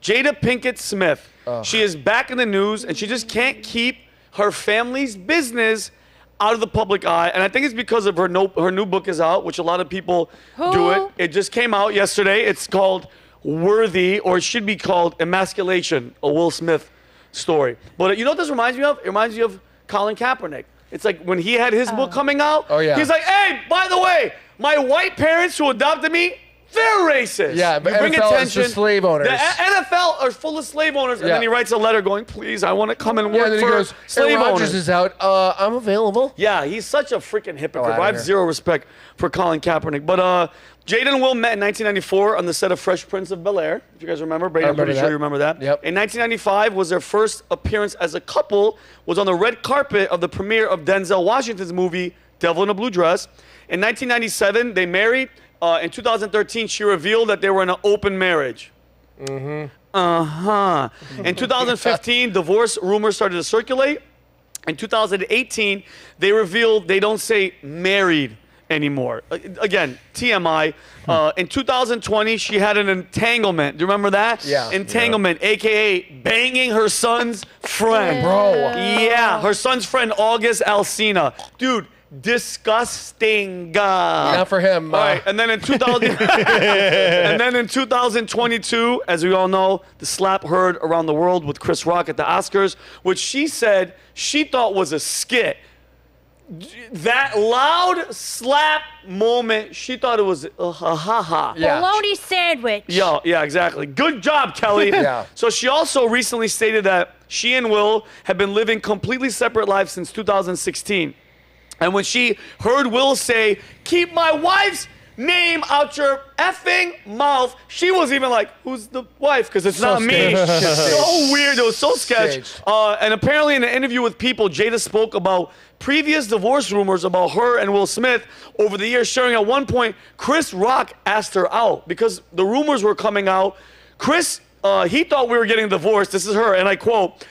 Jada Pinkett Smith. She is back in the news, and she just can't keep her family's business out of the public eye. And I think it's because of her new book is out, which a lot of people do it. It just came out yesterday. It's called Worthy, or it should be called Emasculation, a Will Smith story. But you know what this reminds me of? It reminds me of Colin Kaepernick. It's like when he had his book coming out, he's like, hey, by the way, my white parents who adopted me, they're racist. Yeah, but NFL is just slave owners. The NFL are full of slave owners, and then he writes a letter going, please, I want to come and work for slave owners. Rodgers is out. I'm available. Yeah, he's such a freaking hypocrite. I have zero respect for Colin Kaepernick. But Jada and Will met in 1994 on the set of Fresh Prince of Bel-Air. If you guys remember, Brady, I'm pretty sure you remember that. Yep. In 1995 was their first appearance as a couple, was on the red carpet of the premiere of Denzel Washington's movie, Devil in a Blue Dress. In 1997, they married. In 2013, she revealed that they were in an open marriage. In 2015, divorce rumors started to circulate. In 2018, they revealed they don't say married anymore. Again, TMI. In 2020, she had an entanglement. Do you remember that? Yeah. Entanglement, a.k.a. banging her son's friend. Bro. Yeah, her son's friend, August Alsina. Dude. Disgusting. Not for him. All right, and then in 2022, as we all know, the slap heard around the world with Chris Rock at the Oscars, which she said she thought was a skit. That loud slap moment, she thought it was a ha-ha. Yeah. Bologna sandwich. Yeah, exactly. Good job, Kelly. Yeah. So she also recently stated that she and Will have been living completely separate lives since 2016. And when she heard Will say, keep my wife's name out your effing mouth, she was even like, who's the wife? Because it's not me. So weird. It was so sketch. And apparently in an interview with People, Jada spoke about previous divorce rumors about her and Will Smith over the years, sharing at one point, Chris Rock asked her out because the rumors were coming out. Chris, he thought we were getting divorced. This is her, and I quote,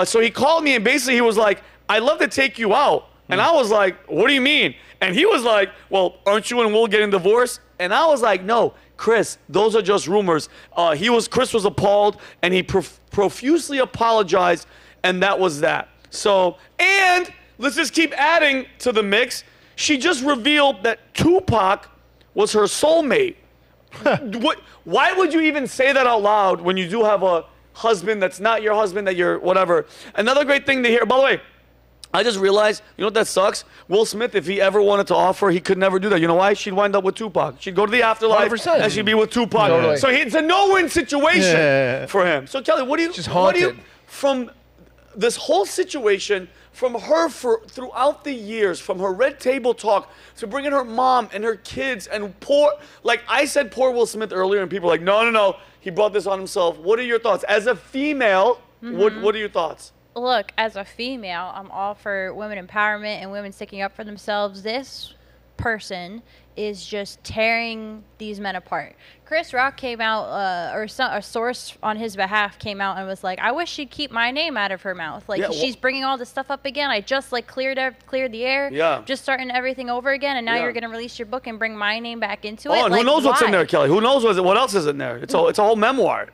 so he called me and basically he was like, I'd love to take you out. And I was like, what do you mean? And he was like, well, aren't you and Will getting divorced? And I was like, no, Chris, those are just rumors. Chris was appalled, and he profusely apologized, and that was that. So, and let's just keep adding to the mix. She just revealed that Tupac was her soulmate. Why would you even say that out loud when you do have a husband that's not your husband, that you're whatever? Another great thing to hear, by the way, I just realized, you know what that sucks? Will Smith, if he ever wanted to offer, he could never do that. You know why? She'd wind up with Tupac. She'd go to the afterlife, 100%. and she'd be with Tupac. Totally. So it's a no-win situation for him. So, Kelly, what do you, from this whole situation, from her throughout the years, from her Red Table Talk to bringing her mom and her kids and I said poor Will Smith earlier, and people are like, no, he brought this on himself. What are your thoughts? As a female, what are your thoughts? Look, as a female, I'm all for women empowerment and women sticking up for themselves. This person is just tearing these men apart. Chris Rock came out, a source on his behalf came out and was like, I wish she'd keep my name out of her mouth. She's bringing all this stuff up again. I just cleared the air, just starting everything over again, and now you're going to release your book and bring my name back into it. And who knows what's in there, Kelly? Who knows what else is in there? It's a whole memoir.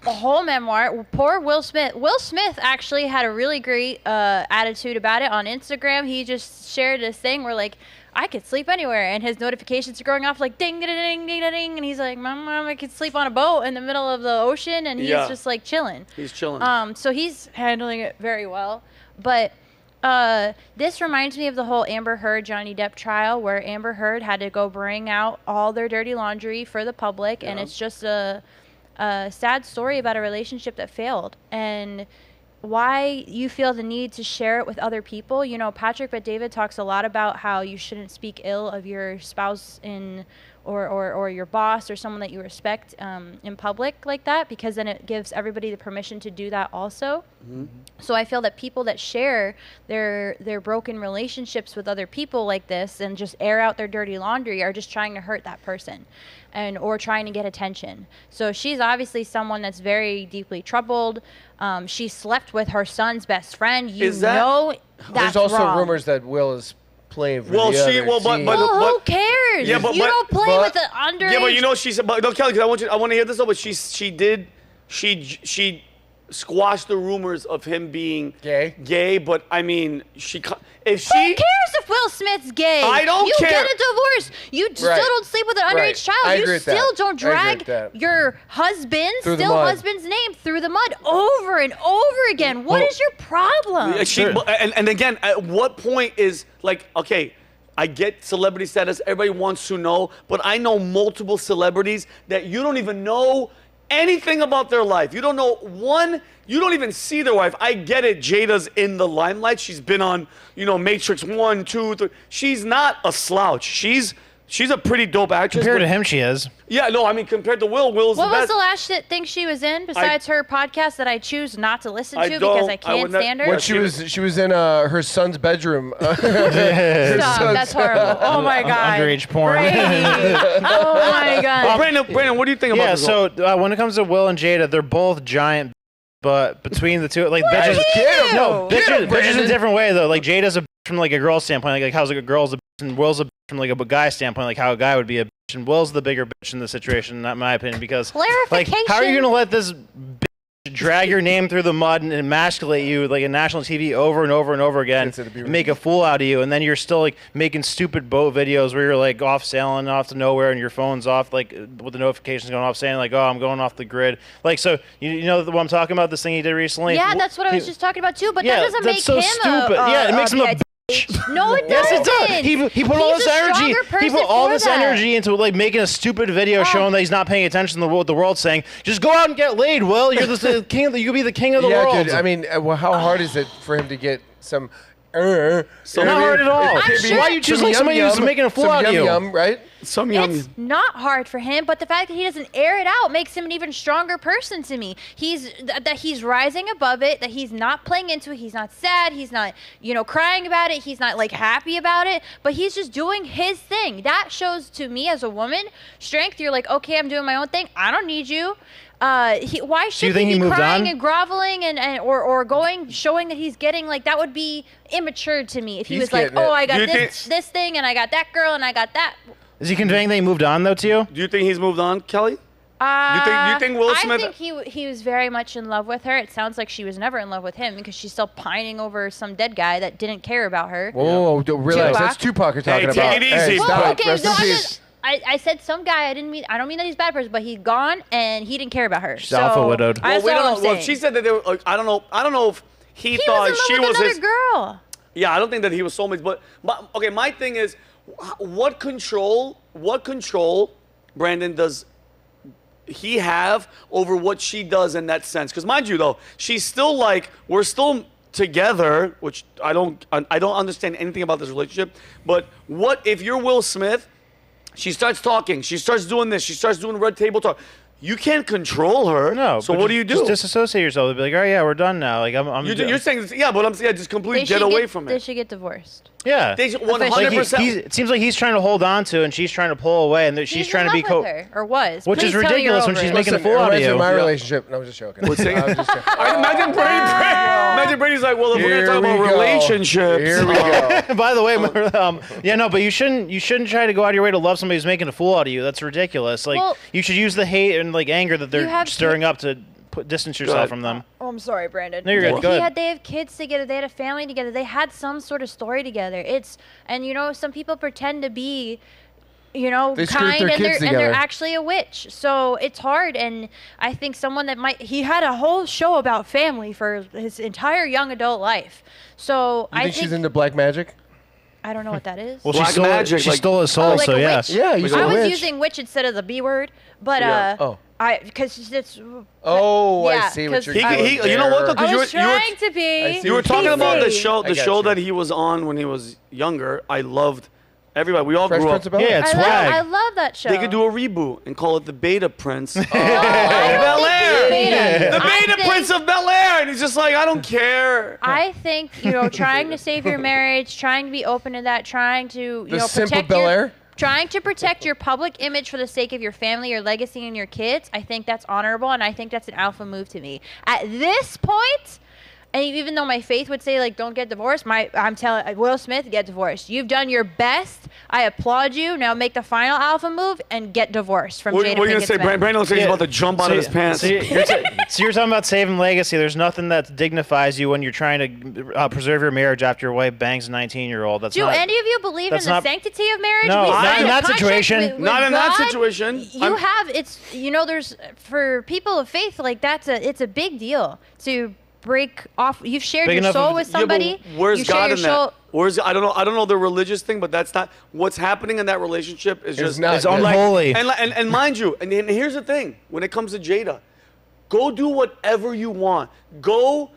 A whole memoir. Poor Will Smith. Will Smith actually had a really great attitude about it on Instagram. He just shared this thing where I could sleep anywhere, and his notifications are going off like ding, ding, ding, ding, ding, and he's like, Mom, I could sleep on a boat in the middle of the ocean, and he's just chilling. He's chilling. So he's handling it very well. But this reminds me of the whole Amber Heard Johnny Depp trial, where Amber Heard had to go bring out all their dirty laundry for the public, and it's just a sad story about a relationship that failed, and why you feel the need to share it with other people. You know, Patrick Bet-David talks a lot about how you shouldn't speak ill of your spouse or your boss or someone that you respect in public like that, because then it gives everybody the permission to do that also. So I feel that people that share their broken relationships with other people like this and just air out their dirty laundry are just trying to hurt that person or trying to get attention. So she's obviously someone that's very deeply troubled. She slept with her son's best friend. That's There's also wrong. rumors that Will is playing for Well, the she, other well, but, team. but, Well, who cares? Yeah, but- you but- don't play with the underage. Yeah, but you know, she said, but no, Kelly, because I want to hear this though. But she did she squashed the rumors of him being gay, but I mean, if she... Who cares if Will Smith's gay? I don't care. You get a divorce. You still don't sleep with an underage child. You still don't drag your husband's name through the mud over and over again. What is your problem? And again, at what point is like, okay, I get celebrity status. Everybody wants to know, but I know multiple celebrities that you don't even know anything about their life. You don't know one. You don't even see their wife. I get it. Jada's in the limelight. She's been on, Matrix 1, 2, 3. She's not a slouch. She's a pretty dope actress. Compared to him, she is. Yeah, no, I mean, compared to Will's the best. What was the last thing she was in besides her podcast that I choose not to listen to because I can't stand her? When she was in her son's bedroom. Stop, that's horrible. Oh my God. Underage porn. Oh my God. Brandon, what do you think about this? Yeah, so when it comes to Will and Jada, they're both giant, but between the two, like bitches, bitches in a different way though. Like Jada's a bitch from like a girl standpoint, like how's like a girl's a bitch, and Will's a bitch from like a guy standpoint, like how a guy would be a bitch, and Will's the bigger bitch in the situation, not my opinion, because like how are you gonna let this bitch drag your name through the mud and emasculate you like in national TV over and over and over again, make a fool out of you, and then you're still like making stupid boat videos where you're like off sailing off to nowhere and your phone's off like with the notifications going off saying like, oh, I'm going off the grid. Like, so you know what I'm talking about, this thing he did recently? Yeah, that's what I was just talking about too, but that doesn't make him stupid. It makes him a bitch. No, it doesn't. Yes, it does. He put all this energy. He put all this energy into like making a stupid video showing that he's not paying attention to what the world's saying. Just go out and get laid, Will. You're the king. You could be the king of the world. Dude, I mean, how hard is it for him to get some? Not hard at all. Why you choose like somebody who's making a fool out of you? Right? It's not hard for him, but the fact that he doesn't air it out makes him an even stronger person to me. That he's rising above it, that he's not playing into it, he's not sad, he's not, crying about it, he's not like happy about it, but he's just doing his thing. That shows to me as a woman strength. You're like, okay, I'm doing my own thing. I don't need you. Why should he be crying and groveling or showing that he's getting like that would be immature to me if he was like, oh, I got this thing and I got that girl and I got that. Is he conveying that he moved on though to you? Do you think he's moved on, Kelly? Do you think Will Smith? I think he was very much in love with her. It sounds like she was never in love with him because she's still pining over some dead guy that didn't care about her. Whoa, relax. That's Tupac you're talking about. Take it easy. Well, okay, I said some guy. I don't mean that he's a bad person, but he's gone and he didn't care about her. She's alpha widowed. Well, she said that they were. Like, I don't know if he thought she was his girl. Yeah, I don't think that he was soulmates. But my thing is, what control, Brandon, does he have over what she does in that sense? Because mind you, though, she's still like we're still together, which I don't understand anything about this relationship. But what if you're Will Smith? She starts talking. She starts doing this. She starts doing red table talk. You can't control her. No. So what do you do? Just disassociate yourself. Be like, all right, yeah, we're done now. Like you're saying, yeah, but I'm saying, just completely get away from it. They should get divorced. Yeah. They 100%. It seems like he's trying to hold on to, and she's trying to pull away, and she's trying to be her, or was. Which is ridiculous when she's making a fool out of you. My relationship. No, I'm just joking. Imagine Brady's like, well, if we're gonna talk about relationships. Here we go. By the way, but you shouldn't try to go out of your way to love somebody who's making a fool out of you. That's ridiculous. Like you should use the hate and like anger that they're stirring up to distance yourself from them. Oh, I'm sorry, Brandon. No, you're good. Go ahead. They have kids together. They had a family together. They had some sort of story together. Some people pretend to be, kind, and they're actually a witch. So it's hard. And I think someone that he had a whole show about family for his entire young adult life. So I think she's into black magic. I don't know what that is. Well, she stole his soul, so yes. Yeah, I was using witch instead of the B word, but because it's. I see what you're doing. You know what? I was trying to be. You were talking about the show that he was on when he was younger. I loved everybody. We all Fresh grew Prince up. Of Bel-Air. Yeah, it's swag. I love that show. They could do a reboot and call it the Beta Prince of Bel-Air. The Beta Prince of Bel-Air, and he's just like, I don't care. I think trying to save your marriage, trying to be open to that, trying to protect Bel-Air. Trying to protect your public image for the sake of your family, your legacy, and your kids, I think that's honorable, and I think that's an alpha move to me. At this point, And even though my faith would say, like, don't get divorced, I'm telling Will Smith, get divorced. You've done your best. I applaud you. Now make the final alpha move and get divorced from Jada Pinkett's What are you going to say? Brandon looks like he's about to jump out of his pants. So you're talking about saving legacy. There's nothing that dignifies you when you're trying to preserve your marriage after your wife bangs a 19-year-old. Do any of you believe in the sanctity of marriage? No, not in that situation. Not in that situation. There's, for people of faith, like, it's a big deal to break off. You've shared your soul with somebody. Yeah, where's God in that? I don't know the religious thing, but that's not what's happening in that relationship. It's unholy. And mind you, and here's the thing: when it comes to Jada, go do whatever you want. Go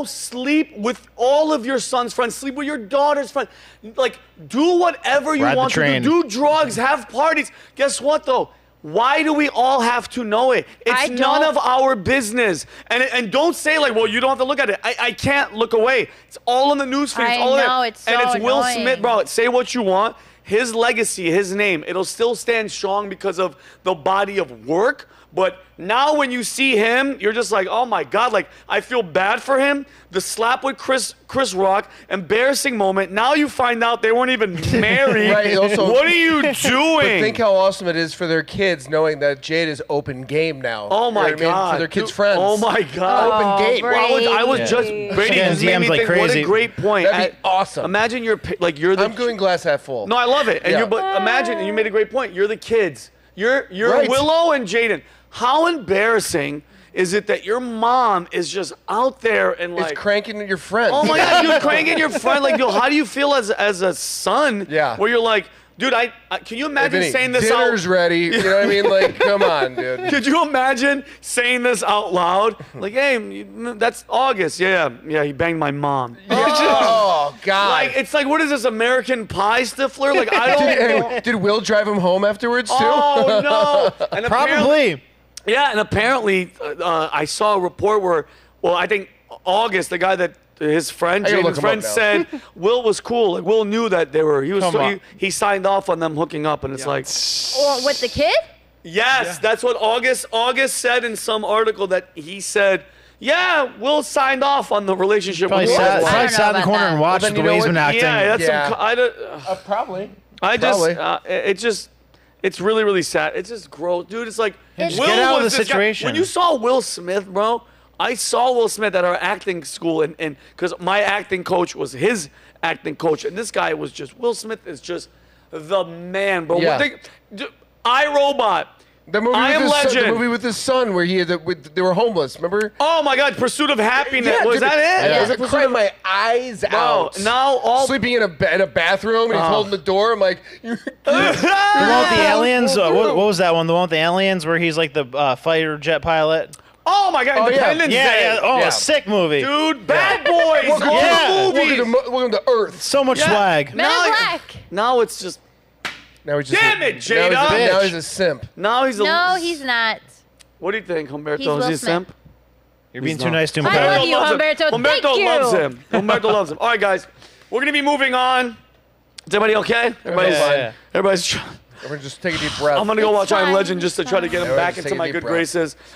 sleep with all of your son's friends. Sleep with your daughter's friends. Like, do whatever you want to do. Do drugs. Have parties. Guess what though? Why do we all have to know it? It's none of our business. And don't say like, well, you don't have to look at it. I can't look away. It's all in the news feed. It's Will Smith, bro. Say what you want. His legacy, his name, it'll still stand strong because of the body of work. But now when you see him, you're just like, oh my God, like, I feel bad for him. The slap with Chris Rock, embarrassing moment. Now you find out they weren't even married. Right, also, what are you doing? But think how awesome it is for their kids knowing that Jade is open game now. Oh my God. For their kids' friends. Oh my God. Open game. Brady. I was just, Brady just made me think, what a great point. That'd be awesome. Imagine you're the... I'm going glass half full. No, I love it. And but imagine, and you made a great point, you're the kids. You're right. Willow and Jaden. How embarrassing is it that your mom is just out there and like... It's cranking your friend. Oh my God, dude, cranking your friend. Like, yo, how do you feel as a son? Yeah. Where you're like, dude, can you imagine Vinnie, saying this dinner's ready. You know what I mean? Like, come on, dude. Could you imagine saying this out loud? Like, hey, that's August. Yeah, he banged my mom. Oh, God. Like, it's like, what is this, American Pie Stifler? Like, I don't... Did Will drive him home afterwards, too? Oh, no. And Probably. Yeah, and apparently I saw a report where, I think August, the guy that Jaden's friend said Will was cool. Like, Will knew that he signed off on them hooking up, and it's like... Well, with the kid? Yes, that's what August said in some article that he said, yeah, Will signed off on the relationship. Probably sat in the corner and watched the way he's been acting. Yeah, that's probably. It's really, really sad. It's just gross. Dude, it's like... Just get out of the situation. When you saw Will Smith, bro, I saw Will Smith at our acting school, and because my acting coach was his acting coach, and this guy was just... Will Smith is just the man, bro. Yeah. iRobot. The movie with his son where they were homeless, remember? Oh my God, Pursuit of Happiness. Yeah, was that it? I was like crying my eyes out. Now sleeping in a bathroom and he's holding the door. I'm like, the one with the aliens. What was that one? The one with the aliens where he's like the fighter jet pilot. Oh my God, Independence Day. A sick movie. Dude, Bad Boys. Welcome to Earth. So much swag. Men in Black. Now it's just... Now he's just Damn it, Jada! Now he's a simp. No, he's not. What do you think, Humberto? Is he a simp? You're being too nice to him. I love you, Humberto. Humberto loves him. Humberto loves him. All right, guys. We're going to be moving on. Is everybody okay? Everybody's fine. Everybody's... We're going to just take a deep breath. I'm going to go watch I Am Legend just to try to get him back into my good graces.